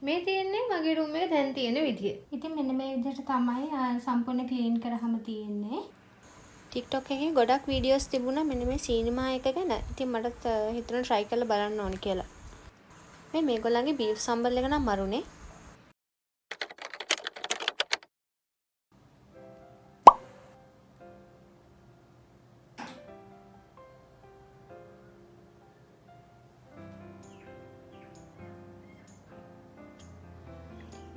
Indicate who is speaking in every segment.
Speaker 1: මේ තියෙන්නේ මගේ රූම් එක දැන් තියෙන විදිය. ඉතින් මෙන්න මේ විදිහට තමයි සම්පූර්ණ ක්ලීන් කරාම තියෙන්නේ. TikTok එකේ ගොඩක් වීඩියෝස් තිබුණා මෙන්න මේ සීනිමා එක ගැන. ඉතින් මටත් හිතුණා try කරලා බලන්න ඕනි කියලා. මේගොල්ලන්ගේ බීෆ් සම්බල් එක නම් මරුනේ.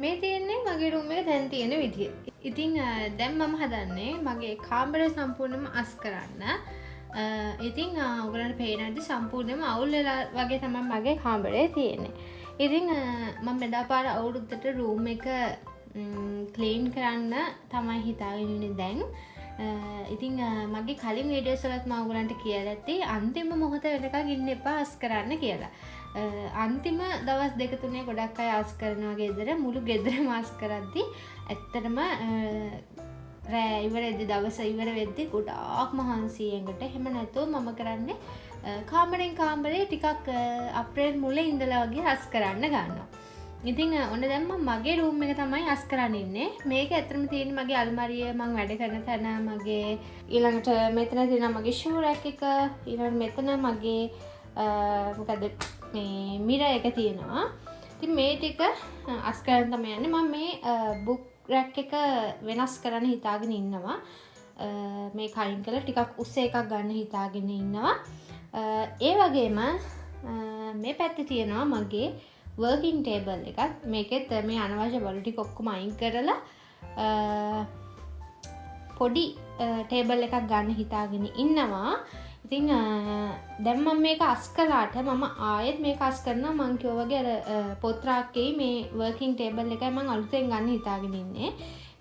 Speaker 1: මේ තියෙන්නේ මගේ රූම් එක දැන් තියෙන විදිය. ඉතින් දැන් මම හදන්නේ මගේ කාමරය සම්පූර්ණයෙන්ම අස් කරන්න. ඉතින් ඔයගලන්ට පේන ඇති සම්පූර්ණයෙන්ම අවුල් වෙලා වගේ තමයි මගේ කාමරය තියෙන්නේ. ඉතින් මම මෙදා පාර අවුරුද්දට රූම් එක ක්ලීන් කරන්න තමයි හිතාගෙන ඉන්නේ දැන්. ඉතින් මගේ කලින් වීඩියෝස් වලත් මම ඔයගලන්ට කියලා ඇති අන්තිම මොහොත වෙනකන් ඉන්න එපා අස් කරන්න කියලා. අන්තිම දවස් දෙක තුනේ ගොඩක් අය ආස් කරනවා ගෙදර මුළු ගෙදරම ආස් කරද්දි ඇත්තටම රෑ ඉවර වෙද්දි දවස ඉවර වෙද්දි ගොඩාක් මහන්සි එකට. එහෙම නැතුව මම කරන්නේ කාමරෙන් කාමරේ ටිකක් අප්‍රේල් මුල ඉඳලා වගේ ආස් කරන්න ගන්නවා. ඉතින් ඔන්න දැන් මම මගේ රූම් එක තමයි ආස් කරන්න ඉන්නේ. මේක ඇත්තටම තියෙන්නේ මගේ අල්මාරිය මම වැඩ කරන තැන මගේ ඊළඟට මෙතන තියෙනවා මගේ ෂූ රැක් එක ඊළඟට මෙතන මගේ මොකද මේ මිර එක තියෙනවා. ඉතින් මේ ටික අස් කරන් තමයි යන්නේ. මම මේ බුක් රැක් එක වෙනස් කරන්න හිතාගෙන ඉන්නවා. මේ කයින් කළා ටිකක් උස්ස එකක් ගන්න හිතාගෙන ඉන්නවා. ඒ වගේම මේ පැත්තේ තියෙනවා මගේ වර්කින් ටේබල් එකක්. මේකෙත් මේ අනවශ්‍ය බඩු ටික ඔක්කොම අයින් කරලා පොඩි ටේබල් එකක් ගන්න හිතාගෙන ඉන්නවා. ඉතින් දැන් මම මේක අස් කළාට මම ආයෙත් මේක අස් කරනවා. මං කිව්වා වගේ අර පොත් රාක්කේ මේ වර්කින් ටේබල් එකයි මම අලුතෙන් ගන්න හිතාගෙන ඉන්නේ.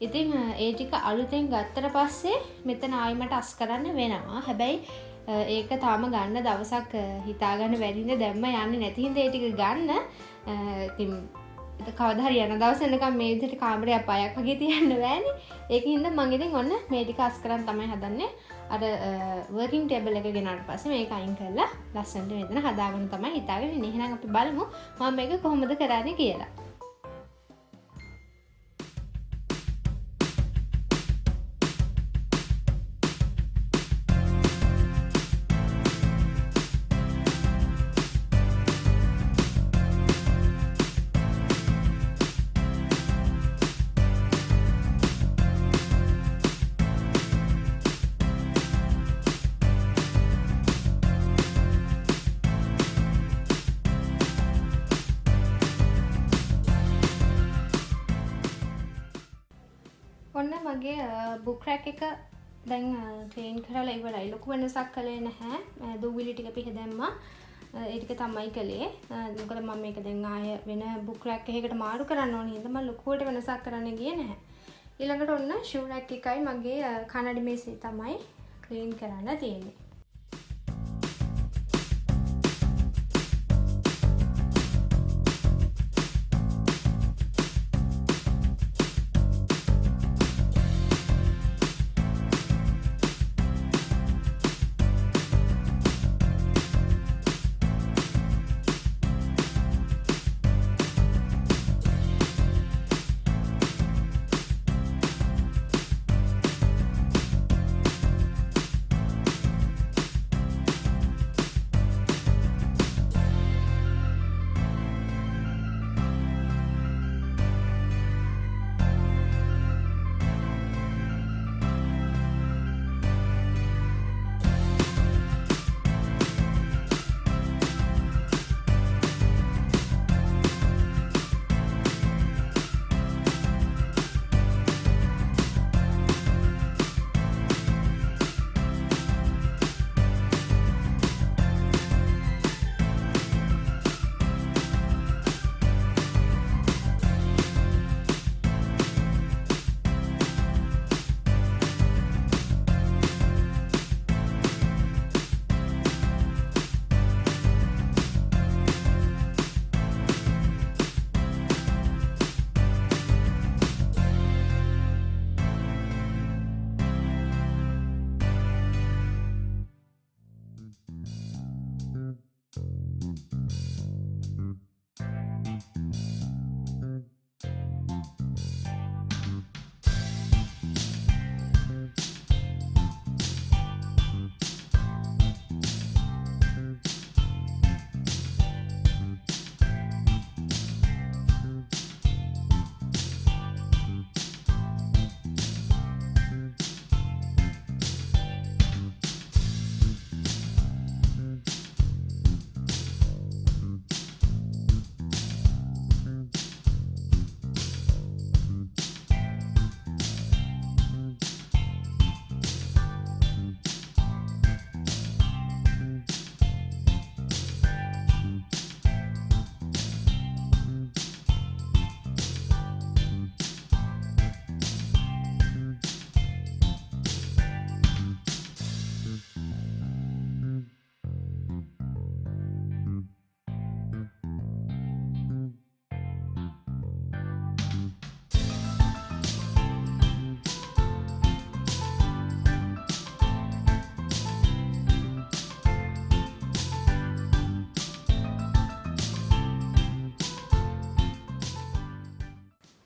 Speaker 1: ඉතින් ඒ ටික අලුතෙන් ගත්තට පස්සේ මෙතන ආයෙ මට අස් කරන්න වෙනවා. හැබැයි ඒක තාම ගන්න දවසක් හිතාගන්න බැරිනේ. දැම්ම යන්නේ නැති හින්දා ඒ ටික ගන්න. ඉතින් කවදා හරි යන දවස් වෙනකම් මේ විදිහට කාමරේ අපයක් වගේ තියන්න බෑනේ. ඒකින්ද මම ඉතින් ඔන්න මේ ටික අස් කරන් තමයි හදන්නේ. අර වර්කින් ටේබල් එක ගෙනාට පස්සේ මේක අයින් කරලා ලස්සනට මෙතන හදාගන්න තමයි හිතාගෙන ඉන්නේ. එහෙනම් අපි බලමු මම මේක කොහොමද කරන්නේ කියලා. ඔන්න මගේ බුක් රැක් එක දැන් ක්ලීන් කරලා ඉවරයි. ලොකු වෙනසක් කළේ නැහැ. දූවිලි ටික පිහ දැම්මා. ඒ ටික තමයි කළේ. මොකද මම මේක දැන් ආය වෙන බුක් රැක් එකකට මාරු කරන්න ඕනේ හින්දා මම ලොකුවට වෙනසක් කරන්න ගියේ නැහැ. ඊළඟට ඔන්න ෂූ රැක් එකයි මගේ කණ්ණාඩි මේසෙ තමයි ක්ලීන් කරන්න තියෙන්නේ.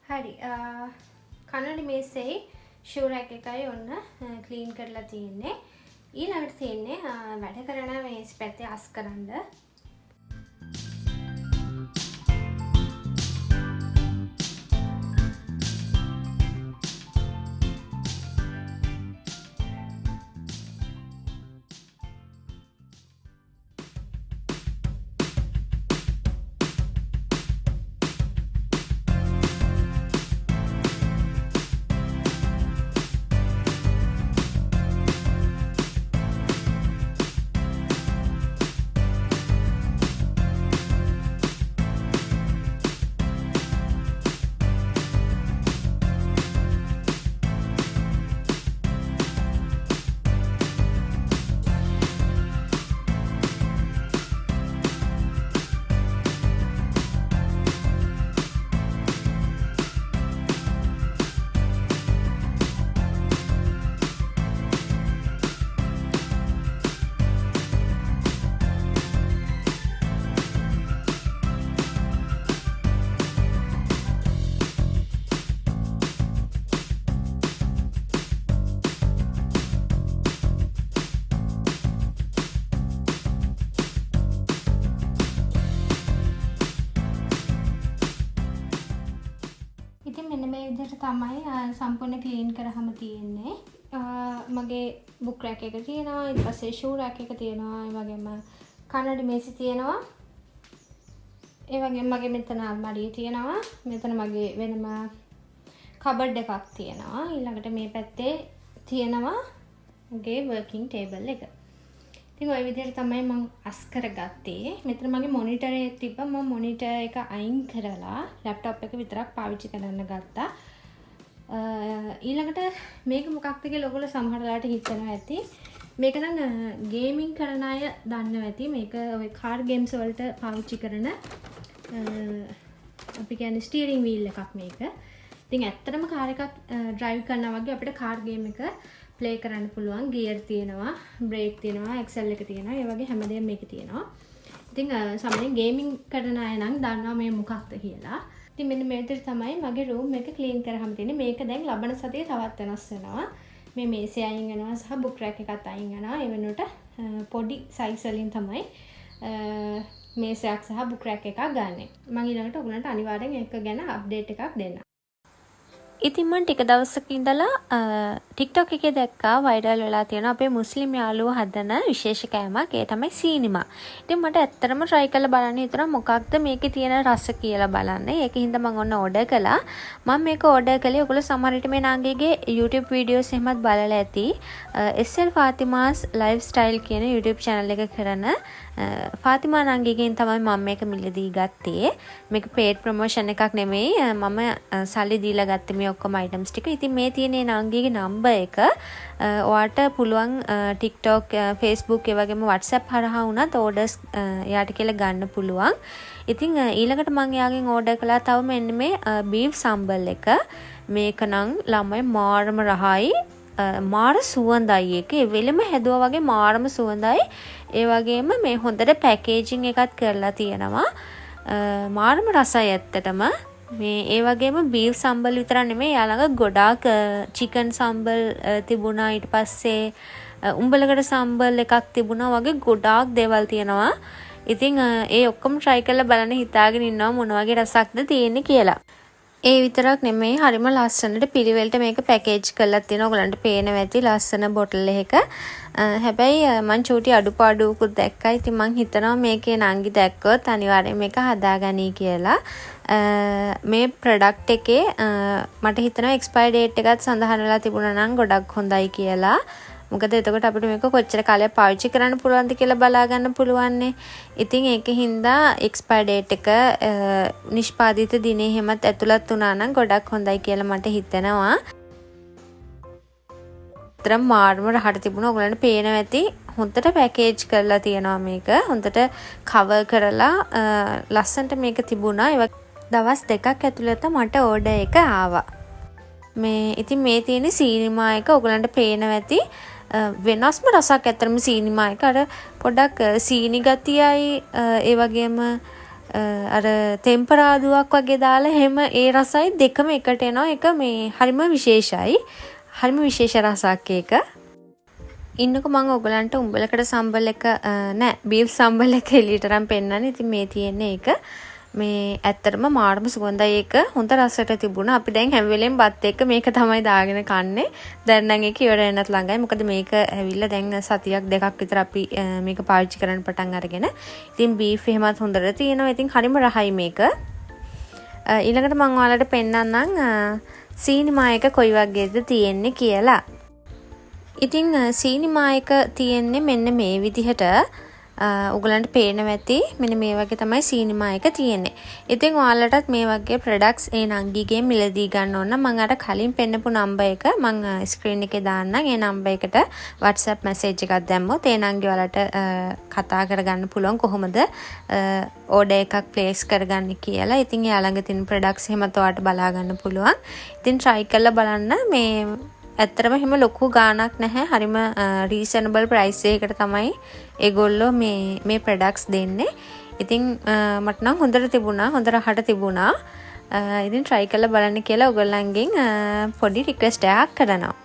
Speaker 1: හරි කනඩි මේසේ ෂූ රැක් එකයි ඔන්න ක්ලීන් කරලා තියෙන්නේ. ඊළඟට තියෙන්නේ වැඩ කරන මේස් පැත්තේ අස් කරන්න. මෙන්න මේ විදිහට තමයි සම්පූර්ණ ක්ලීන් කරාම තියෙන්නේ. මගේ බුක් රැක් එක තියෙනවා, ඊට පස්සේ ෂූ රැක් එක තියෙනවා, ඒ වගේම කනඩි මේසෙ තියෙනවා. ඒ වගේම මගේ මෙතන අල්මාරිය තියෙනවා. මෙතන මගේ වෙනම කබඩ් එකක් තියෙනවා. ඊළඟට මේ පැත්තේ තියෙනවා මගේ වර්කින් ටේබල් එක. ඉතින් ওই විදිහට තමයි මම අස් කරගත්තේ. මෙතන මගේ මොනිටර් එක තිබ්බා. මම මොනිටර් එක අයින් කරලා ලැප්ටොප් එක විතරක් පාවිච්චි කරන්න ගත්තා. ඊළඟට මේක මොකක්ද කියලා ඔයගොල්ලෝ සමහරලාට හිතනවා ඇති. මේක නම් ගේමින් කරන අය දන්නවා ඇති. මේක ඔය කාර් ගේම්ස් වලට පාවිච්චි කරන අපි කියන්නේ ස්ටියරින් වීල් එකක් මේක. ඉතින් ඇත්තටම කාර් එකක් ඩ්‍රයිව් කරනවා වගේ අපිට කාර් ගේම් එක ප්ලේ කරන්න පුළුවන්. ගියර් තියෙනවා, බ්‍රේක් තියෙනවා, එක්සල් එක තියෙනවා. ඒ වගේ හැමදේම මේකේ තියෙනවා. ඉතින් සමහරවිට ගේමින් කරන අය නම් දන්නවා මේ මොකක්ද කියලා. ඉතින් මෙන්න මේ විදිහට තමයි මගේ රූම් එක ක්ලීන් කරාම තියෙන්නේ. මේක දැන් ලබන සතියේ තවත් වෙනස් වෙනවා. මේ මේසේ අයින් වෙනවා සහ බුක් රැක් එකත් අයින් වෙනවා. ඒ වෙනුවට පොඩි සයිස් වලින් තමයි මේසයක් සහ බුක් රැක් එකක් ගන්නෙ. මම ඊළඟට ඔයගලන්ට අනිවාර්යෙන් ඒක ගැන අප්ඩේට් එකක් දෙන්නම්.
Speaker 2: ඉතින් මම ටික දවසක ඉඳලා TikTok එකේ දැක්කා වයිරල් වෙලා තියෙන අපේ මුස්ලිම් යාළුවෝ හදන විශේෂ කෑමක්. ඒ තමයි සීනිමා. ඉතින් මට ඇත්තටම try කරලා බලන්න හිතුණා මොකක්ද මේකේ තියෙන රස කියලා බලන්න. ඒකින්ද මම ඔන්න order කළා. මම මේක order කළේ ඔයගොල්ලෝ සමහර විට මේ නාංගේගේ YouTube videos එහෙමත් බලලා ඇති. SL Fatima's Lifestyle කියන YouTube channel එක කරන ෆාතිමා නංගිගෙන් තමයි මම මේක මිලදී ගත්තේ. මේක paid promotion එකක් නෙමෙයි. මම සල්ලි දීලා ගත්තේ මේ ඔක්කොම items ටික. ඉතින් මේ තියෙන නංගිගේ number එක ඔයාට පුළුවන් TikTok, Facebook ඒ වගේම WhatsApp හරහා වුණත් orders එයාට කියලා ගන්න පුළුවන්. ඉතින් ඊළඟට මම එයාගෙන් order කළා තව මෙන්න මේ beef sambal එක. මේක නම් ළමයි මාරම රහයි. මාර සුවඳයි ඒක. ඒ වෙලෙම හැදුවා වගේ මාරම සුවඳයි. ඒ වගේම මේ හොඳට පැකේජින් එකත් කරලා තියෙනවා. මාරම රසයි ඇත්තටම. මේ ඒ වගේම බීෆ් සම්බල් විතර නෙමෙයි යාළඟ ගොඩාක් චිකන් සම්බල් තිබුණා. ඊට පස්සේ උඹලකට සම්බල් එකක් තිබුණා වගේ ගොඩාක් දේවල් තියෙනවා. ඉතින් ඒ ඔක්කොම try කරලා බලන්න හිතාගෙන ඉන්නවා මොන වගේ රසක්ද තියෙන්නේ කියලා. ඒ විතරක් නෙමෙයි හරිම ලස්සනට පිළිවෙලට මේක පැකේජ් කරලා තියෙනවා. ඔයගලන්ට පේනවා ඇති ලස්සන බොටල් එකක. හැබැයි මං චූටි අඩුපාඩුකුත් දැක්කා. ඉතින් මං හිතනවා මේකේ නංගි දැක්කොත් අනිවාර්යෙන් මේක හදාගනී කියලා. මේ ප්‍රොඩක්ට් එකේ මට හිතනවා එක්ස්පයර් ඩේට් එකත් සඳහන් වෙලා තිබුණා නම් ගොඩක් හොඳයි කියලා. මොකද එතකොට අපිට මේක කොච්චර කාලයක් පාවිච්චි කරන්න පුළුවන්ද කියලා බලා ගන්න පුළුවන්නේ. ඉතින් ඒකින්දා එක්ස්පයර් ඩේට් එක නිෂ්පාදිත දිනේ හැමත් ඇතුළත් වුණා නම් ගොඩක් හොඳයි කියලා මට හිතෙනවා. තරම් මාර්ම රහට තිබුණා. ඔයගලන්ට පේනවා ඇති. හොඳට පැකේජ් කරලා තියෙනවා මේක. හොඳට කවර් කරලා ලස්සනට මේක තිබුණා. ඒ දවස් දෙකක් ඇතුළත මට ඕඩර් එක ආවා. මේ ඉතින් මේ තියෙන සීනිමා එක ඔයගලන්ට පේනවා ඇති. වෙනස්ම රසක් ඇතරම සීනිමා එක. අර පොඩක් සීනි ගතියයි ඒ වගේම අර තෙම්පරාදුවක් වගේ දාලා එහෙම ඒ රසයි දෙකම එකට එනවා. ඒක මේ හරිම විශේෂයි. හරිම විශේෂ රසක් ඒක. ඉන්නකො මම ඔයගලන්ට උඹලකට සම්බල් එක නෑ බීෆ් සම්බල් එක එළියට අරන් පෙන්නන්නේ. ඉතින් මේ තියෙන්නේ ඒක. මේ ඇත්තටම මාරම සුවඳයි ඒක. හොඳ රසට තිබුණා. අපි දැන් හැම වෙලෙම බත් එක්ක මේක තමයි දාගෙන කන්නේ. දැන් නම් ඒක ඉවර වෙනත් ළඟයි. මොකද මේක ඇවිල්ලා දැන් සතියක් දෙකක් විතර අපි මේක පාවිච්චි කරන්න පටන් අරගෙන. ඉතින් බීෆ් එහෙමත් හොඳට තියෙනවා. ඉතින් හරිම රහයි මේක. ඊළඟට මම ඔයාලට පෙන්නන්නම් සීනිමා එක කොයි වගේද තියෙන්නේ කියලා. ඉතින් සීනිමා එක තියෙන්නේ මෙන්න මේ විදිහට. ඔයගලන්ට පේනවා ඇති මෙන්න මේ වගේ තමයි සීනිමා එක තියෙන්නේ. ඉතින් ඔයාලටත් මේ වගේ ප්‍රොඩක්ට්ස් ඒ නංගිගේ මිලදී ගන්න ඕන නම් මම අර කලින් පෙන්නපු නම්බර් එක මම ස්ක්‍රීන් එකේ දාන්නම්. ඒ නම්බර් එකට WhatsApp message එකක් දැම්මොත් ඒ නංගි ඔයාලට කතා කරගන්න පුළුවන් කොහොමද ඕඩර් එකක් ප්ලේස් කරගන්න කියලා. ඉතින් එයා ළඟ තියෙන ප්‍රොඩක්ට්ස් එහෙමත් ඔයාලට බලා ගන්න පුළුවන්. ඉතින් try කරලා බලන්න. මේ ඇත්තටම එහෙම ලොකු ගාණක් නැහැ. හරිම රීසනබල් ප්‍රයිස් එකකට තමයි ඒගොල්ලෝ මේ ප්‍රොඩක්ට්ස් දෙන්නේ. ඉතින් මට නම් හොඳට තිබුණා. හොඳ රහට තිබුණා. ඉතින් try කරලා බලන්න කියලා ඔයගොල්ලන්ගෙන් පොඩි රික්වෙස්ට් එකක් කරනවා.